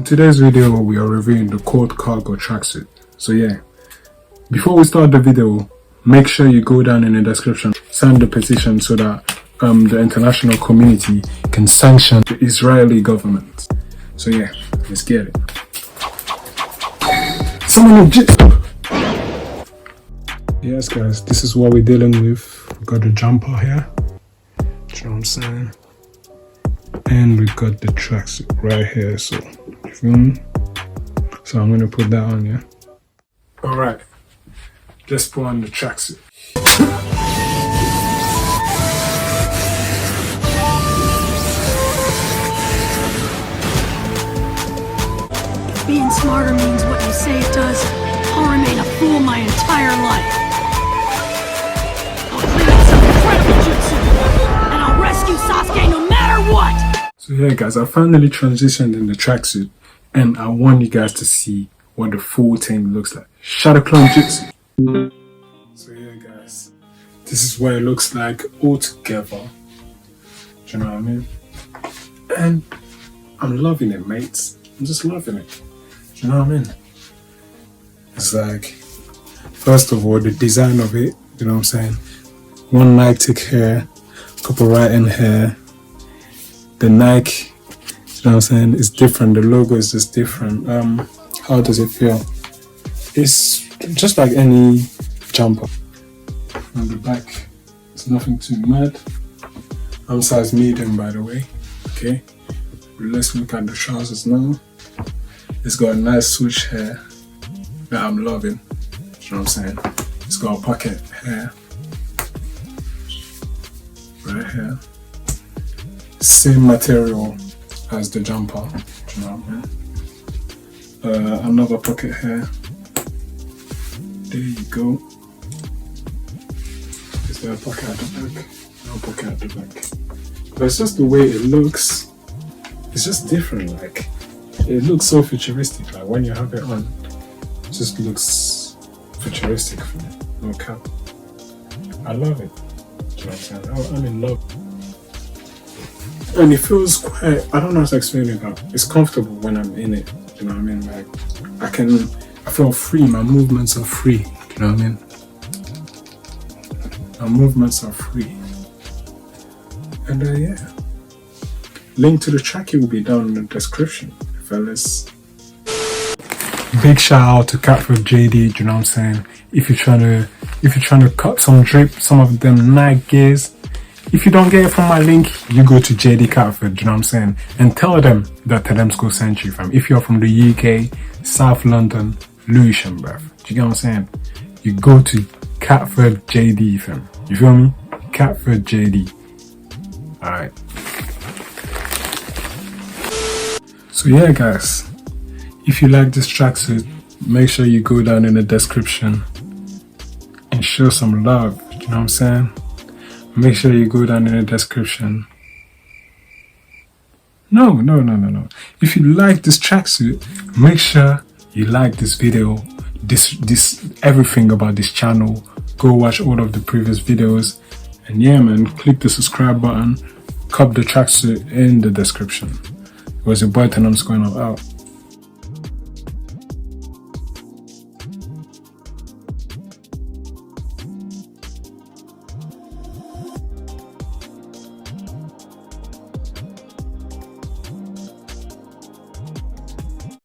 today's video, we are reviewing the court cargo tracksuit. So yeah, before we start the video, make sure you go down in the description, sign the petition so that the international community can sanction the Israeli government. So yeah, let's get it. Someone legit. Yes guys, this is what we're dealing with. We got the jumper here, do you know what I'm saying? And we got the tracksuit right here, so you feel me? So I'm gonna put that on, yeah? Alright, let's put on the tracksuit. Being smarter means what you say it does. I'll remain a fool my entire life. I'll clean up some incredible jutsu, and I'll rescue Sasuke no matter what! So yeah guys, I finally transitioned in the tracksuit, and I want you guys to see what the full thing looks like. Shadow Clone Jutsu. So yeah guys, this is what it looks like all together. Do you know what I mean? And I'm loving it, mates. I'm just loving it. Do you know what I mean? It's like, first of all, the design of it, you know what I'm saying? One Nike here, couple writing here. The Nike, you know what I'm saying? It's different. The logo is just different. How does it feel? It's just like any jumper. On the back, it's nothing too mad. I'm size medium, by the way. Okay. Let's look at the trousers now. It's got a nice swoosh here that I'm loving. You know what I'm saying? It's got a pocket here. Right here. Same material as the jumper. You know what I mean? Another pocket here. There you go. Is there a pocket at the back? No pocket at the back. But it's just the way it looks. It's just different, like it looks so futuristic. Like when you have it on, it just looks futuristic for me. No cap. I love it. Do you know what I'm saying? I'm in love. And it feels quite, I don't know how to explain it, but it's comfortable when I'm in it. Do you know what I mean? Like I feel free. My movements are free. Do you know what I mean? My movements are free. And yeah. Link to the tracksuit will be down in the description, fellas. Big shout out to Catford JD, do you know what I'm saying? If you're trying to cut some drip, some of them Nike gears, if you don't get it from my link, you go to JD Catford, do you know what I'm saying? And tell them that Telemsco sent you, fam. If you're from the UK, South London, Lewisham, bruv. Do you get what I'm saying? You go to Catford JD, fam. You feel me? Catford JD. Alright. So yeah guys, if you like this tracksuit, make sure you go down in the description and show some love, you know what I'm saying? Make sure you go down in the description. No. If you like this tracksuit, make sure you like this video, this everything about this channel. Go watch all of the previous videos. And yeah man, click the subscribe button, cop the tracksuit in the description. It was your boy Telemsco out.